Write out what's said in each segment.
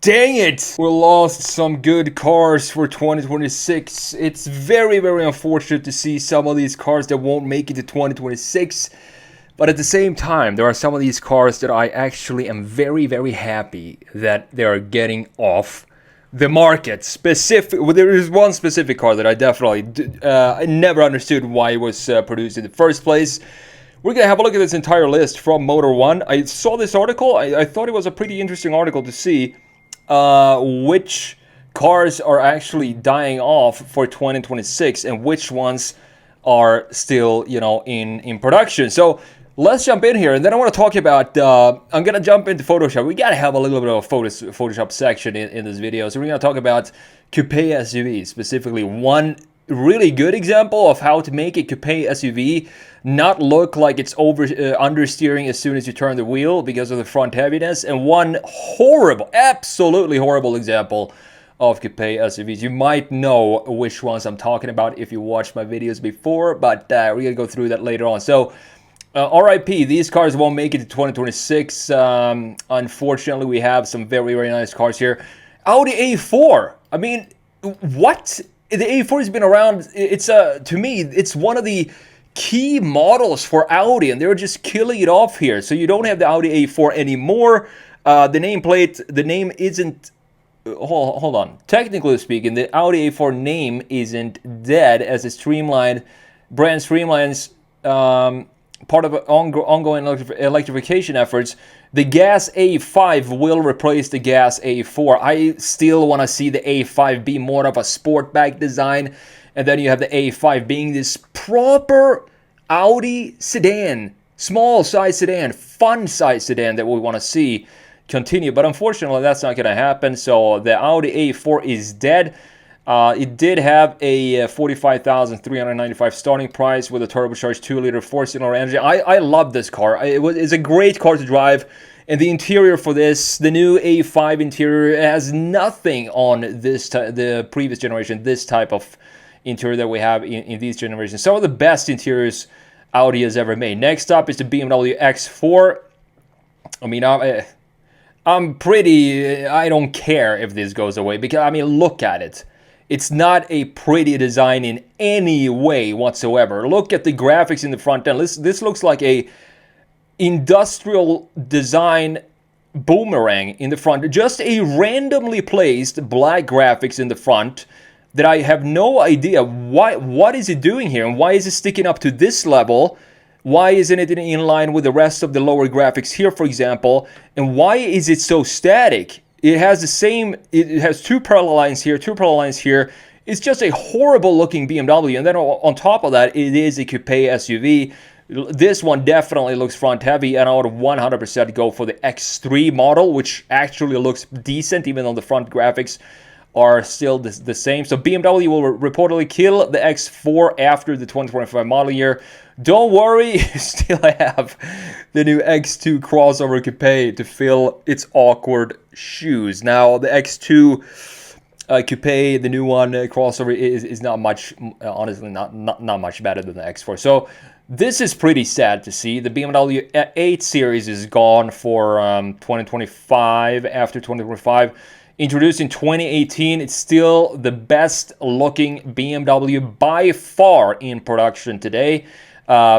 Dang it! We lost some good cars for 2026. It's very, very unfortunate to see some of these cars that won't make it to 2026. But at the same time, there are some of these cars that I actually am very, very happy that they are getting off the market. There is one specific car that I definitely I never understood why it was produced in the first place. We're going to have a look at this entire list from Motor One. I saw this article. I thought it was a pretty interesting article to see which cars are actually dying off for 2026 and which ones are still, in production. So let's jump in here, and then I want to talk about, I'm going to jump into Photoshop. We got to have a little bit of a Photoshop section in this video. So we're going to talk about coupe SUVs, specifically one really good example of how to make a coupe SUV not look like it's understeering as soon as you turn the wheel because of the front heaviness, and one horrible, absolutely horrible example of coupe SUVs. You might know which ones I'm talking about if you watched my videos before, but we're gonna go through that later on. So RIP, these cars won't make it to 2026. Unfortunately, we have some very, very nice cars here. Audi A4. I mean, what? The A4 has been around. It's to me, it's one of the key models for Audi, and they're just killing it off here. So you don't have the Audi A4 anymore. The nameplate, the name isn't. Hold on. Technically speaking, the Audi A4 name isn't dead, as a brand streamlines part of ongoing electrification efforts. The Gas A5 will replace the Gas A4. I still want to see the A5 be more of a sportback design. And then you have the A5 being this proper Audi sedan, small size sedan, fun size sedan that we want to see continue. But unfortunately, that's not going to happen. So the Audi A4 is dead. It did have a $45,395 starting price with a turbocharged 2-liter 4-cylinder engine. I love this car. It's a great car to drive. And the interior for this, the new A5 interior, has nothing on the previous generation, this type of interior that we have in these generations. Some of the best interiors Audi has ever made. Next up is the BMW X4. I mean, I don't care if this goes away, because, I mean, look at it. It's not a pretty design in any way whatsoever. Look at the graphics in the front end. This looks like a industrial design boomerang in the front. Just a randomly placed black graphics in the front that I have no idea what is it doing here, and why is it sticking up to this level? Why isn't it in line with the rest of the lower graphics here, for example? And why is it so static? It has two parallel lines here, two parallel lines here. It's just a horrible looking BMW. And then on top of that, it is a coupe SUV. This one definitely looks front heavy, and I would 100% go for the X3 model, which actually looks decent, even though the front graphics are still the same. So BMW will reportedly kill the X4 after the 2025 model year. Don't worry, you still have the new X2 crossover coupe to fill its awkward shoes. Now, the X2 coupe, the new one crossover, is not much, honestly, not much better than the X4. So this is pretty sad to see. The BMW 8 Series is gone for 2025, after 2025. Introduced in 2018, it's still the best looking BMW by far in production today.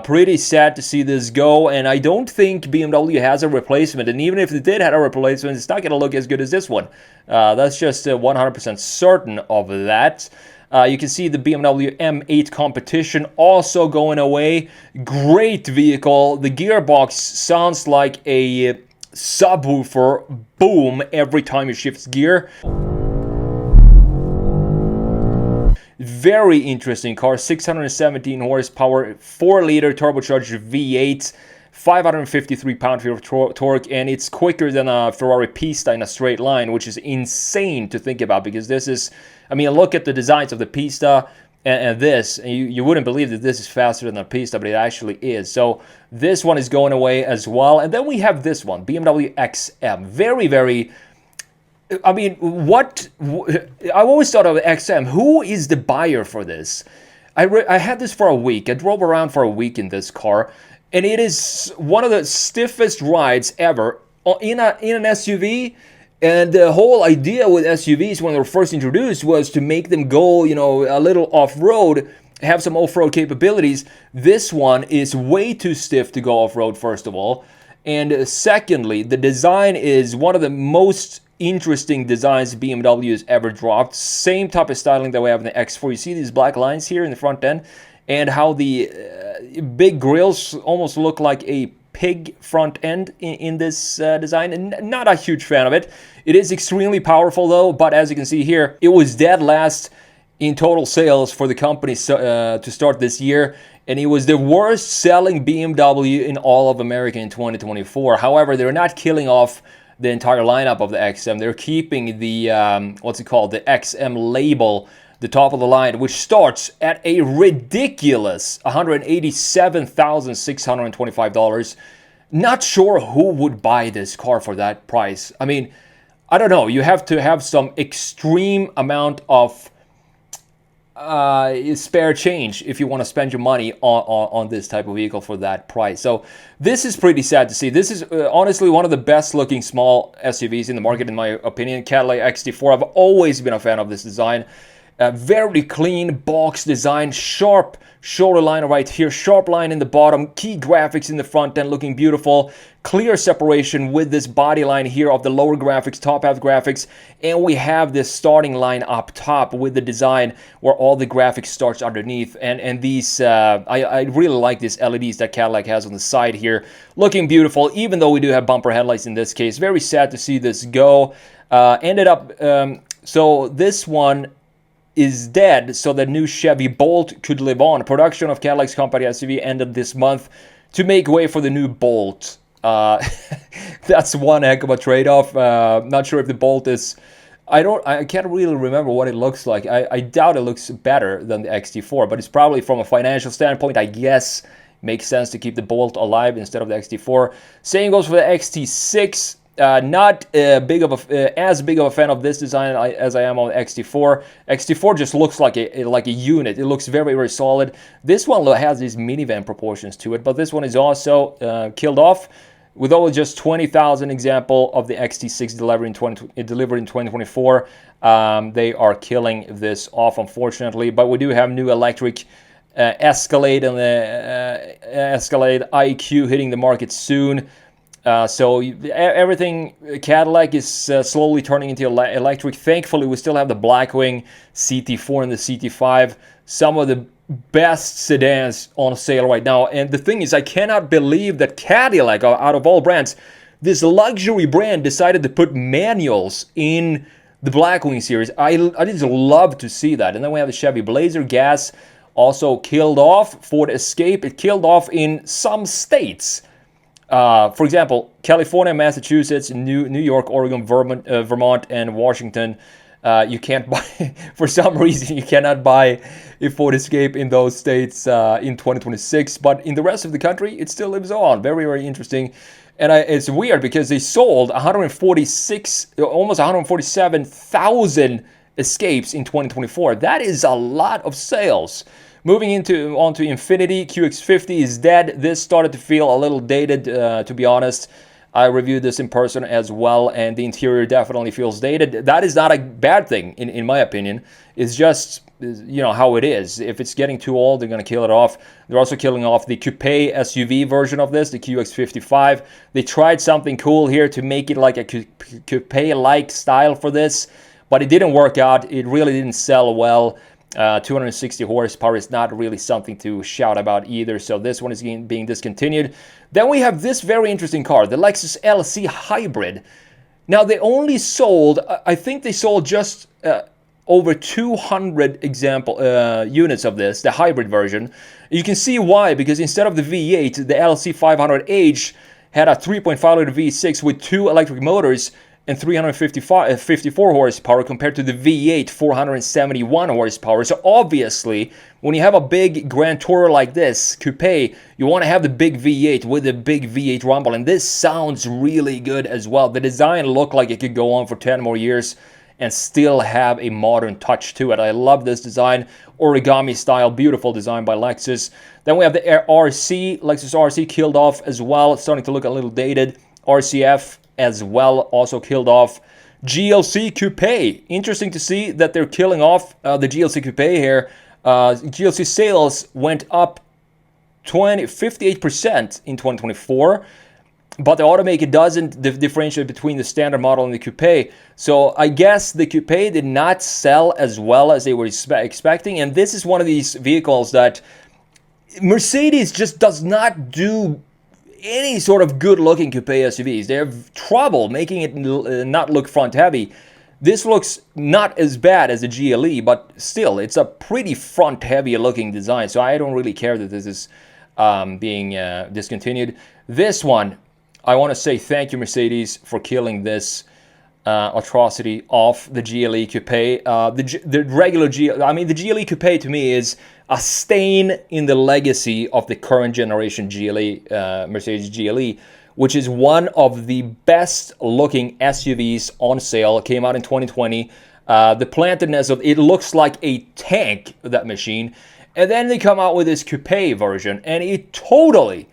Pretty sad to see this go, and I don't think BMW has a replacement, and even if it did have a replacement, it's not going to look as good as this one. That's just 100% certain of that. You can see the BMW M8 Competition also going away. Great vehicle. The gearbox sounds like a subwoofer boom every time it shifts gear. Very interesting car. 617 horsepower, 4-liter turbocharged V8, 553 pound-feet of torque, and it's quicker than a Ferrari Pista in a straight line, which is insane to think about, because this is, I mean, look at the designs of the Pista and this, and you wouldn't believe that this is faster than the Pista, but it actually is. So this one is going away as well. And then we have this one, BMW XM. Very, very, I mean, I always thought of XM. Who is the buyer for this? I had this for a week. I drove around for a week in this car, and it is one of the stiffest rides ever in an SUV. And the whole idea with SUVs when they were first introduced was to make them go, a little off-road, have some off-road capabilities. This one is way too stiff to go off-road, first of all. And secondly, the design is one of the most interesting designs BMW has ever dropped. Same type of styling that we have in the X4. You see these black lines here in the front end, and how the big grills almost look like a pig front end in this design, and not a huge fan of it. It is extremely powerful though, but as you can see here, it was dead last in total sales for the company to start this year, and it was the worst selling BMW in all of America in 2024. However, they're not killing off the entire lineup of the XM. They're keeping the the XM label, the top of the line, which starts at a ridiculous $187,625. Not sure who would buy this car for that price. I mean, I don't know. You have to have some extreme amount of spare change if you want to spend your money on this type of vehicle for that price. So this is pretty sad to see. This is honestly one of the best looking small SUVs in the market, in my opinion. Cadillac XT4. I've always been a fan of this design. Very clean box design, sharp shoulder line right here, sharp line in the bottom, key graphics in the front end looking beautiful, clear separation with this body line here of the lower graphics, top half graphics, and we have this starting line up top with the design where all the graphics starts underneath, and these I really like these LEDs that Cadillac has on the side here, looking beautiful, even though we do have bumper headlights in this case. Very sad to see this go. So this one is dead so the new Chevy Bolt could live on. Production of Cadillac's compact SUV ended this month to make way for the new Bolt. That's one heck of a trade-off. Not sure if the Bolt is... I can't really remember what it looks like. I doubt it looks better than the XT4, but it's probably from a financial standpoint, I guess, makes sense to keep the Bolt alive instead of the XT4. Same goes for the XT6. Not as big of a fan of this design as I am on the XT4. XT4 just looks like a unit. It looks very, very solid. This one has these minivan proportions to it, but this one is also killed off. With only just 20,000 example of the XT6 delivered in 2024, they are killing this off, unfortunately. But we do have new electric Escalade and the Escalade IQ hitting the market soon. So everything Cadillac is slowly turning into electric. Thankfully, we still have the Blackwing CT4 and the CT5, some of the best sedans on sale right now. And the thing is, I cannot believe that Cadillac, out of all brands, this luxury brand decided to put manuals in the Blackwing series. I just love to see that. And then we have the Chevy Blazer gas, also killed off. Ford Escape, it killed off in some states. For example, California, Massachusetts, New York, Oregon, Vermont, and Washington. You can't buy, for some reason, you cannot buy a Ford Escape in those states in 2026. But in the rest of the country, it still lives on. Very, very interesting. And it's weird because they sold almost 147,000 Escapes in 2024. That is a lot of sales. Moving on to Infiniti, QX50 is dead. This started to feel a little dated, to be honest. I reviewed this in person as well, and the interior definitely feels dated. That is not a bad thing, in my opinion. It's just, how it is. If it's getting too old, they're going to kill it off. They're also killing off the coupe SUV version of this, the QX55. They tried something cool here to make it like a coupe-like style for this, but it didn't work out. It really didn't sell well. 260 horsepower is not really something to shout about either, so this one is being discontinued. Then we have this very interesting car, the Lexus LC Hybrid. Now they only sold, I think they sold just over 200 units of this, the hybrid version. You can see why, because instead of the V8, the LC 500H had a 3.5 liter V6 with 2 electric motors and 354 horsepower compared to the V8 471 horsepower. So obviously, when you have a big Grand Tourer like this, coupe, you want to have the big V8 with the big V8 rumble, and this sounds really good as well. The design looked like it could go on for 10 more years and still have a modern touch to it. I love this design, origami style, beautiful design by Lexus. Then we have the RC, Lexus RC killed off as well. It's starting to look a little dated. RCF as well, also killed off. GLC Coupe. Interesting to see that they're killing off the GLC Coupe here. GLC sales went up 58% in 2024. But the automaker doesn't differentiate between the standard model and the coupe. So I guess the coupe did not sell as well as they were expecting. And this is one of these vehicles that Mercedes just does not do any sort of good-looking coupe SUVs. They have trouble making it not look front-heavy. This looks not as bad as the GLE, but still, it's a pretty front-heavy looking design. So I don't really care that this is being discontinued. This one, I want to say thank you, Mercedes, for killing this atrocity off the GLE Coupe. The regular the GLE Coupe to me is a stain in the legacy of the current generation GLE, Mercedes GLE, which is one of the best looking SUVs on sale. It came out in 2020. The plantedness of it looks like a tank, that machine. And then they come out with this coupe version, and it totally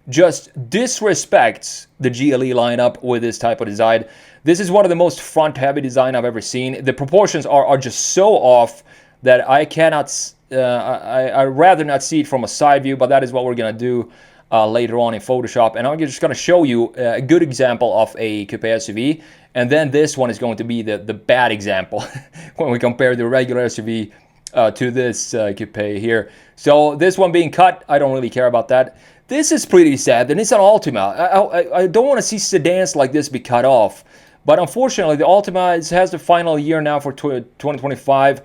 just disrespects the GLE lineup with this type of design. This is one of the most front-heavy design I've ever seen. The proportions are just so off that I cannot, I'd rather not see it from a side view, but that is what we're going to do later on in Photoshop. And I'm just going to show you a good example of a coupe SUV, and then this one is going to be the bad example when we compare the regular SUV to this coupe here. So this one being cut, I don't really care about that. This is pretty sad. The Nissan Altima. I don't want to see sedans like this be cut off. But unfortunately, the Altima has the final year now for 2025.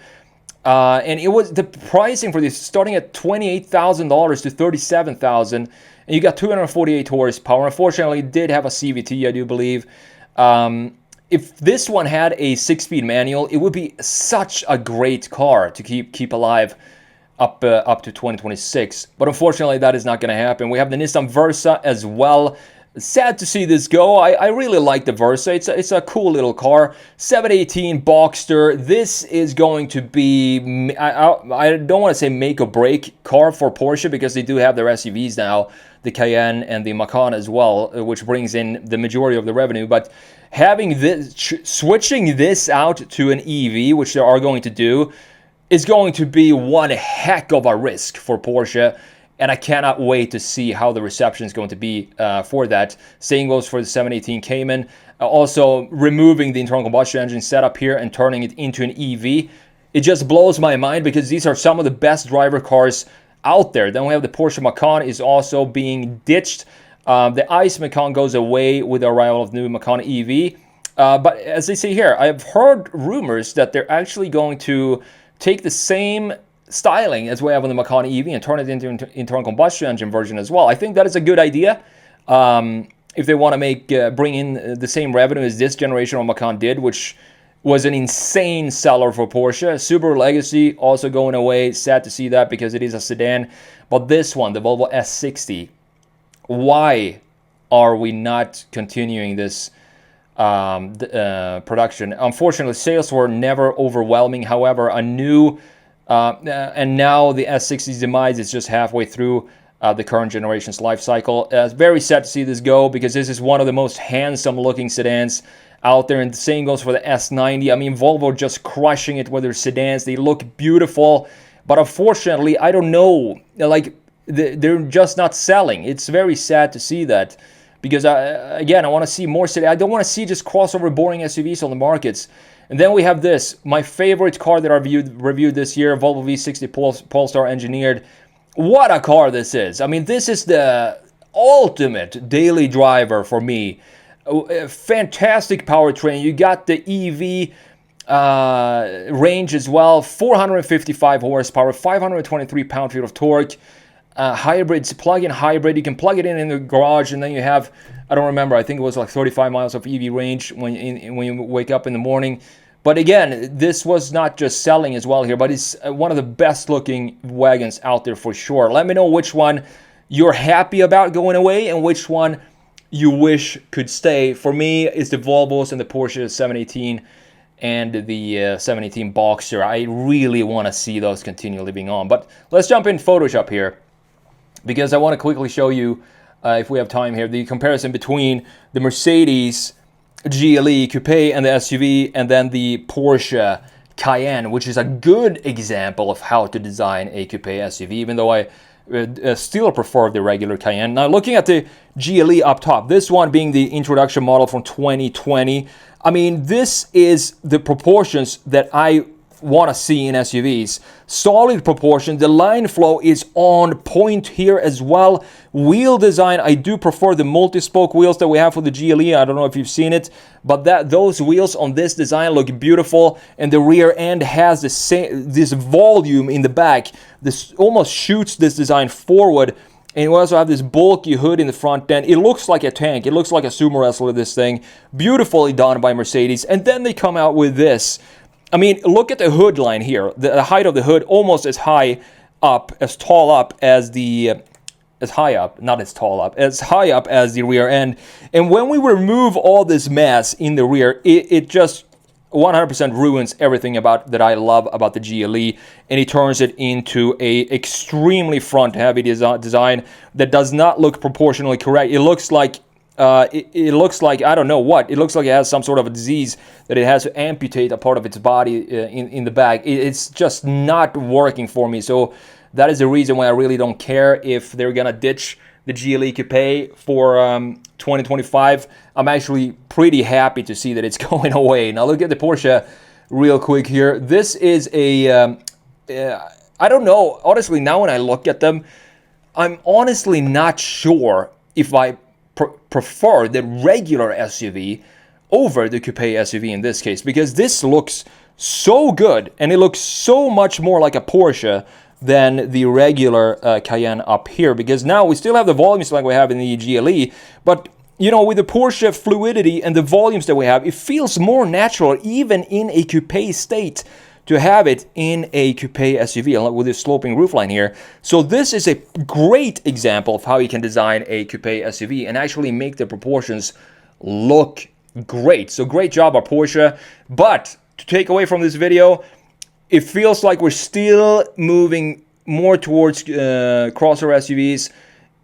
And it was the pricing for this starting at $28,000 to $37,000. And you got 248 horsepower. Unfortunately, it did have a CVT, I do believe. If this one had a 6-speed manual, it would be such a great car to keep alive up to 2026. But unfortunately, that is not going to happen. We have the Nissan Versa as well. Sad to see this go. I really like the Versa. It's a cool little car. 718 Boxster. This is going to be, I don't want to say make or break car for Porsche, because they do have their SUVs now, the Cayenne and the Macan as well, which brings in the majority of the revenue. But having this, switching this out to an EV, which they are going to do, is going to be one heck of a risk for Porsche, and I cannot wait to see how the reception is going to be for that. Same goes for the 718 Cayman. Also, removing the internal combustion engine setup here and turning it into an EV. It just blows my mind, because these are some of the best driver cars out there. Then we have the Porsche Macan is also being ditched. The ICE Macan goes away with the arrival of the new Macan EV. But as they say here, I've heard rumors that they're actually going to take the same styling as we have on the Macan EV and turn it into an internal combustion engine version as well. I think that is a good idea. If they want to bring in the same revenue as this generation of Macan did, which was an insane seller for Porsche. Subaru Legacy also going away. Sad to see that, because it is a sedan. But this one, the Volvo S60, why are we not continuing this production? Unfortunately, sales were never overwhelming. However, a new and now the S60's demise is just halfway through the current generation's life cycle. It's very sad to see this go, because this is one of the most handsome looking sedans out there, and the same goes for the S90. I mean, Volvo just crushing it with their sedans. They look beautiful, but unfortunately, I don't know, like they're just not selling. It's very sad to see that, because again, I want to see more sedans. I don't want to see just crossover boring SUVs on the markets. And then we have this, my favorite car that I reviewed this year, Volvo V60 Polestar engineered. What a car this is. I mean, this is the ultimate daily driver for me. A fantastic powertrain. You got the EV range as well. 455 horsepower, 523 pound-feet of torque. Hybrids, plug-in hybrid. You can plug it in the garage, and then you have, I don't remember, I think it was like 35 miles of EV range when you wake up in the morning. But again, this was not just selling as well here, but it's one of the best looking wagons out there for sure. Let me know which one you're happy about going away and which one you wish could stay. For me, it's the Volvos and the Porsche 718 and the 718 Boxster. I really want to see those continue living on. But let's jump in Photoshop here, because I want to quickly show you, if we have time here, the comparison between the Mercedes GLE Coupe and the SUV, and then the Porsche Cayenne, which is a good example of how to design a coupe SUV, even though I still prefer the regular Cayenne. Now, looking at the GLE up top, this one being the introduction model from 2020, I mean, this is the proportions that I want to see in SUVs. Solid proportion. The line flow is on point here as well. Wheel design, I do prefer the multi-spoke wheels that we have for the GLE. I don't know if you've seen it, but those wheels on this design look beautiful, and the rear end has this volume in the back. This almost shoots this design forward. And we also have this bulky hood in the front end. It looks like a tank. It looks like a sumo wrestler, this thing. Beautifully done by Mercedes. And then they come out with this. I mean, look at the hood line here. The height of the hood almost as high up, as tall up as the, as high up as the rear end. And when we remove all this mass in the rear, it just 100% ruins everything that I love about the GLE, and it turns it into a extremely front-heavy design that does not look proportionally correct. It looks like it looks like, I don't know what. It looks like it has some sort of a disease that it has to amputate a part of its body in the back. It's just not working for me. So that is the reason why I really don't care if they're going to ditch the GLE Coupe for 2025. I'm actually pretty happy to see that it's going away. Now look at the Porsche real quick here. This is a, I don't know. Honestly, now when I look at them, I'm honestly not sure if I prefer the regular SUV over the coupe SUV in this case, because this looks so good and it looks so much more like a Porsche than the regular Cayenne up here, because now we still have the volumes like we have in the GLE, but you know, with the Porsche fluidity and the volumes that we have, it feels more natural even in a coupe state to have it in a coupe SUV with this sloping roofline here. So this is a great example of how you can design a coupe SUV and actually make the proportions look great. So great job by Porsche. But to take away from this video, it feels like we're still moving more towards crossover SUVs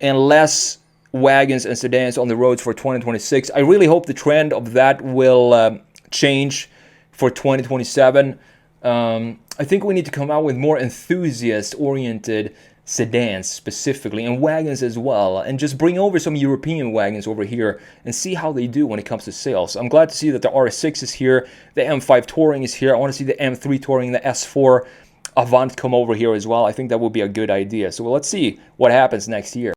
and less wagons and sedans on the roads for 2026. I really hope the trend of that will change for 2027. I think we need to come out with more enthusiast-oriented sedans specifically, and wagons as well, and just bring over some European wagons over here and see how they do when it comes to sales. I'm glad to see that the RS6 is here, the M5 Touring is here. I want to see the M3 Touring, the S4 Avant come over here as well. I think that would be a good idea. So let's see what happens next year.